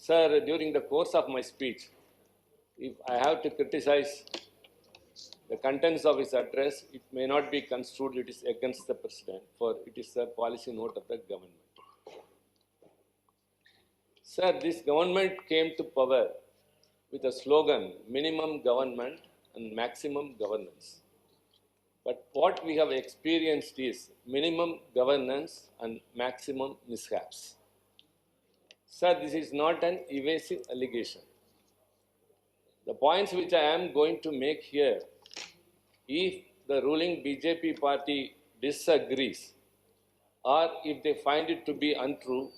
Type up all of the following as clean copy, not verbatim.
Sir, during the course of my speech, if I have to criticize the contents of his address, it may not be construed it is against the President, for it is a policy note of the government. Sir, this government came to power with a slogan, minimum government and maximum governance. But what we have experienced is minimum governance and maximum mishaps. Sir, this is not an evasive allegation. The points which I am going to make here, if the ruling BJP party disagrees or if they find it to be untrue,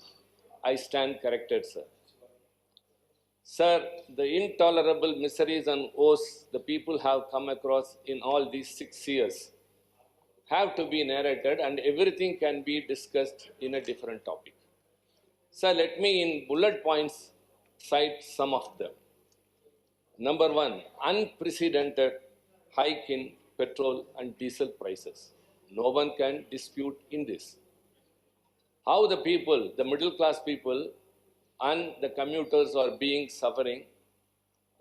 I stand corrected, sir. Sir, the intolerable miseries and woes the people have come across in all these 6 years have to be narrated, and everything can be discussed in a different topic. Sir, let me in bullet points cite some of them. Number one, unprecedented hike in petrol and diesel prices. No one can dispute in this. How the people, the middle class people and the commuters are being suffering,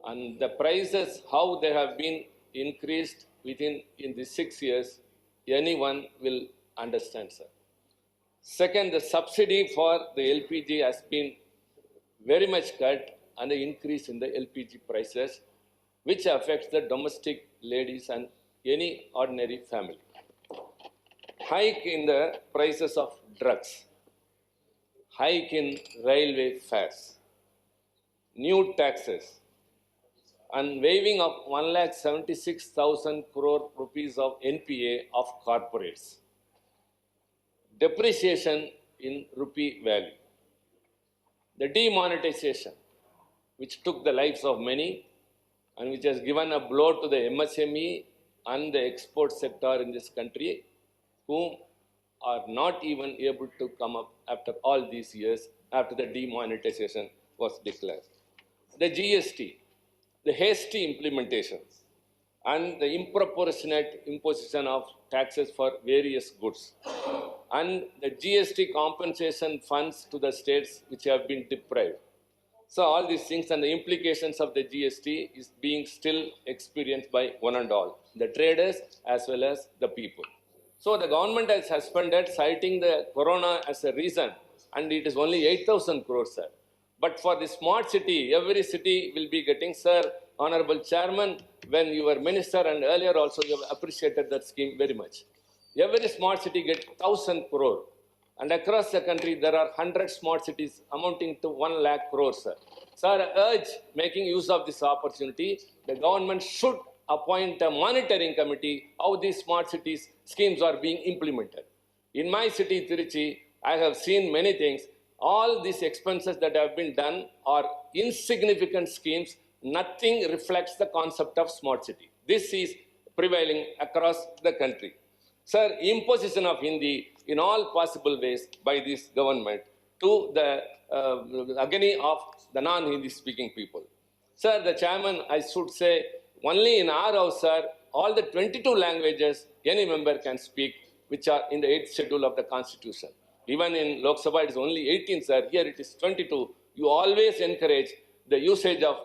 and the prices, how they have been increased in the 6 years, anyone will understand, sir. Second, the subsidy for the LPG has been very much cut, and the increase in the LPG prices, which affects the domestic ladies and any ordinary family. Hike in the prices of drugs. Hike in railway fares. New taxes. And waiving of 1,76,000 crore rupees of NPA of corporates. Depreciation in rupee value. The demonetization, which took the lives of many and which has given a blow to the MSME and the export sector in this country, whom are not even able to come up after all these years after the demonetization was declared. The GST, the hasty implementation, and the improportionate imposition of taxes for various goods, and the GST compensation funds to the states which have been deprived. So all these things and the implications of the GST is being still experienced by one and all, the traders as well as the people. So the government has suspended, citing the corona as a reason, and it is only 8,000 crores, sir. But for the smart city, every city will be getting, sir, Honorable Chairman, when you were minister and earlier also you have appreciated that scheme very much. Every smart city gets 1,000 crore. And across the country, there are 100 smart cities amounting to 1 lakh crores, sir. Sir, I urge, making use of this opportunity, the government should appoint a monitoring committee how these smart cities schemes are being implemented. In my city, Tiruchi, I have seen many things. All these expenses that have been done are insignificant schemes. Nothing reflects the concept of smart city. This is prevailing across the country. Sir, imposition of Hindi in all possible ways by this government to the agony of the non-Hindi speaking people. Sir, the chairman, I should say, only in our house, sir, all the 22 languages any member can speak, which are in the 8th schedule of the Constitution. Even in Lok Sabha, it is only 18, sir. Here it is 22. You always encourage the usage of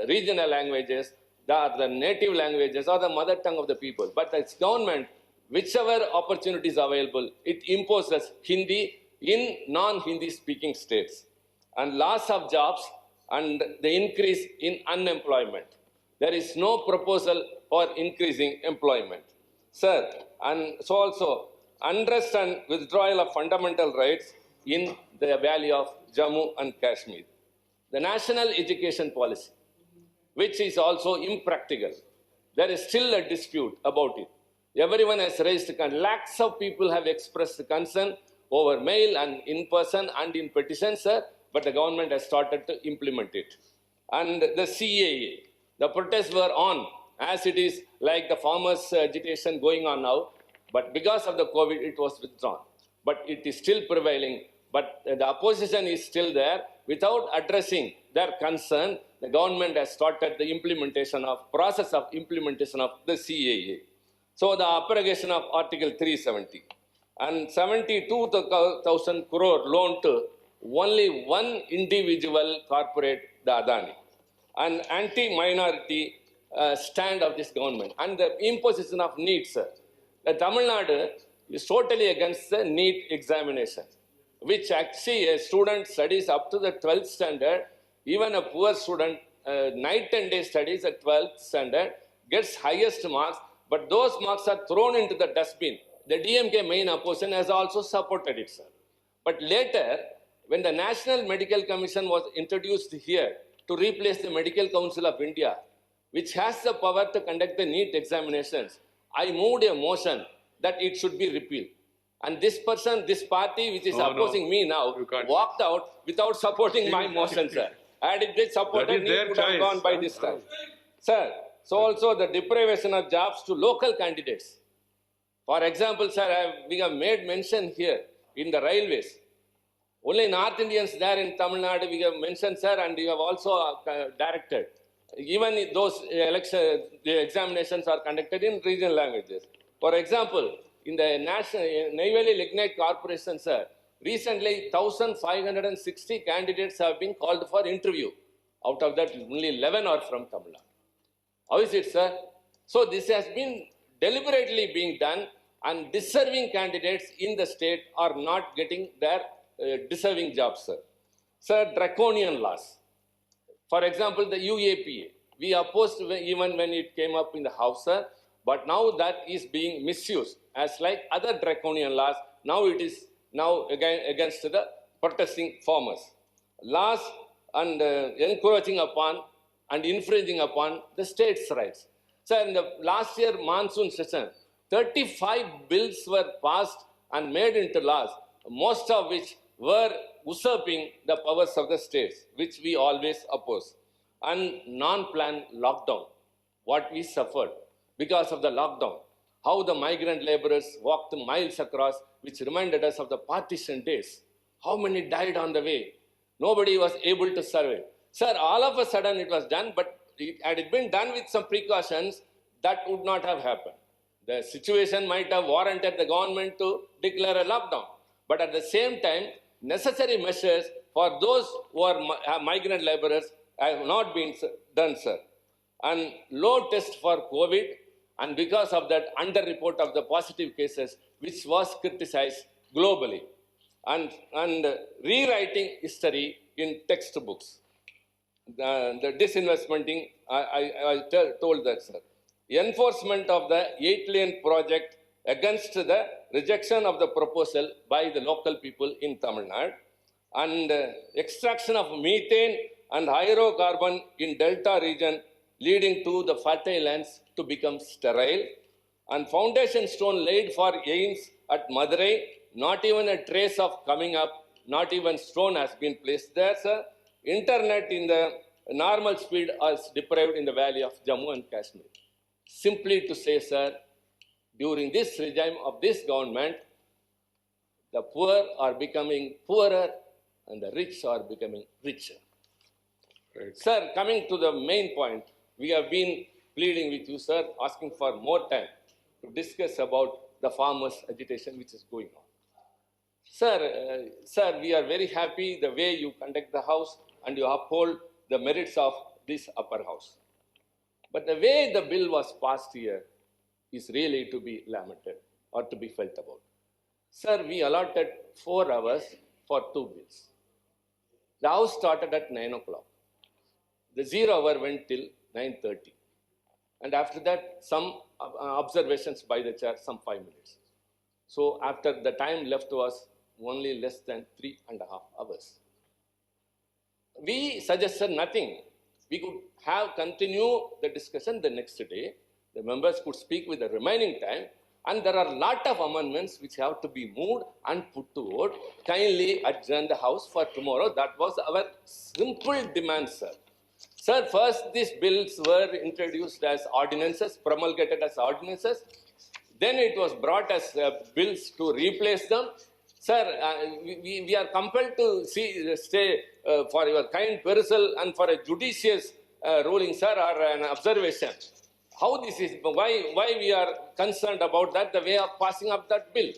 regional languages, the native languages, or the mother tongue of the people. But its government, whichever opportunities available, it imposes Hindi in non-Hindi speaking states. And loss of jobs and the increase in unemployment. There is no proposal for increasing employment. Sir, and so also unrest and withdrawal of fundamental rights in the valley of Jammu and Kashmir. The national education policy, which is also impractical. There is still a dispute about it. Everyone has raised, lakhs of people have expressed concern over mail and in person and in petitions, sir, but the government has started to implement it. And the CAA, the protests were on, as it is like the farmers' agitation going on now, but because of the COVID, it was withdrawn. But it is still prevailing, but the opposition is still there. Without addressing their concern, the government has started the process of implementation of the CAA. So the abrogation of Article 370 and 72,000 crore loan to only one individual corporate, the Adani, an anti-minority stand of this government, and the imposition of NEET, sir. The Tamil Nadu is totally against the NEET examination, which actually a student studies up to the 12th standard, even a poor student, night and day studies at 12th standard, gets highest marks, but those marks are thrown into the dustbin. The DMK main opposition has also supported it, sir. But later, when the National Medical Commission was introduced here to replace the Medical Council of India, which has the power to conduct the NEET examinations, I moved a motion that it should be repealed. And this person, this party which is opposing me now, walked out without supporting my motion, sir. Had it been supported, NEET would have gone by this time. Sir, so also the deprivation of jobs to local candidates. For example, sir, we have made mention here in the railways. Only North Indians there in Tamil Nadu we have mentioned, sir, and you have also directed. Even those the examinations are conducted in regional languages. For example, in the National Neyveli Lignite Corporation, sir, recently 1,560 candidates have been called for interview. Out of that, only 11 are from Tamil Nadu. How is it, sir? So this has been deliberately being done, and deserving candidates in the state are not getting their deserving jobs, sir. Sir, draconian laws. For example, the UAPA. We opposed even when it came up in the House, sir, but now that is being misused as like other draconian laws. Now it is now again against the protesting farmers. Laws and encroaching upon and infringing upon the state's rights. Sir, in the last year monsoon session, 35 bills were passed and made into laws, most of which were usurping the powers of the states, which we always oppose. And non-planned lockdown, what we suffered because of the lockdown, how the migrant laborers walked miles across, which reminded us of the partition days. How many died on the way? Nobody was able to survive. Sir, all of a sudden it was done, but had it been done with some precautions, that would not have happened. The situation might have warranted the government to declare a lockdown. But at the same time, necessary measures for those who are migrant laborers have not been done, sir. And low test for COVID, and because of that, under-report of the positive cases, which was criticized globally. And rewriting history in textbooks. The disinvestmenting, I told that, sir. Enforcement of the 8-lane project against the rejection of the proposal by the local people in Tamil Nadu, and extraction of methane and hydrocarbon in Delta region, leading to the fertile lands to become sterile, and foundation stone laid for AIIMS at Madurai, not even a trace of coming up, not even stone has been placed there, sir. Internet in the normal speed is deprived in the valley of Jammu and Kashmir. Simply to say, sir, during this regime of this government, the poor are becoming poorer and the rich are becoming richer. Right. Sir, coming to the main point, we have been pleading with you, sir, asking for more time to discuss about the farmers' agitation which is going on. Sir, we are very happy the way you conduct the House and you uphold the merits of this upper house. But the way the bill was passed here is really to be lamented or to be felt about. Sir, we allotted 4 hours for 2 bills. The House started at 9 o'clock. The 0 hour went till 9:30. And after that, some observations by the chair, some 5 minutes. So after the time left was only less than 3.5 hours. We suggested nothing. We could have continued the discussion the next day. The members could speak with the remaining time. And there are a lot of amendments which have to be moved and put to vote. Kindly adjourn the House for tomorrow. That was our simple demand, sir. Sir, first these bills were introduced as ordinances, promulgated as ordinances. Then it was brought as bills to replace them. Sir, we are compelled to stay for your kind perusal and for a judicious ruling, sir, or an observation. How this is, why we are concerned about that, the way of passing up that bill.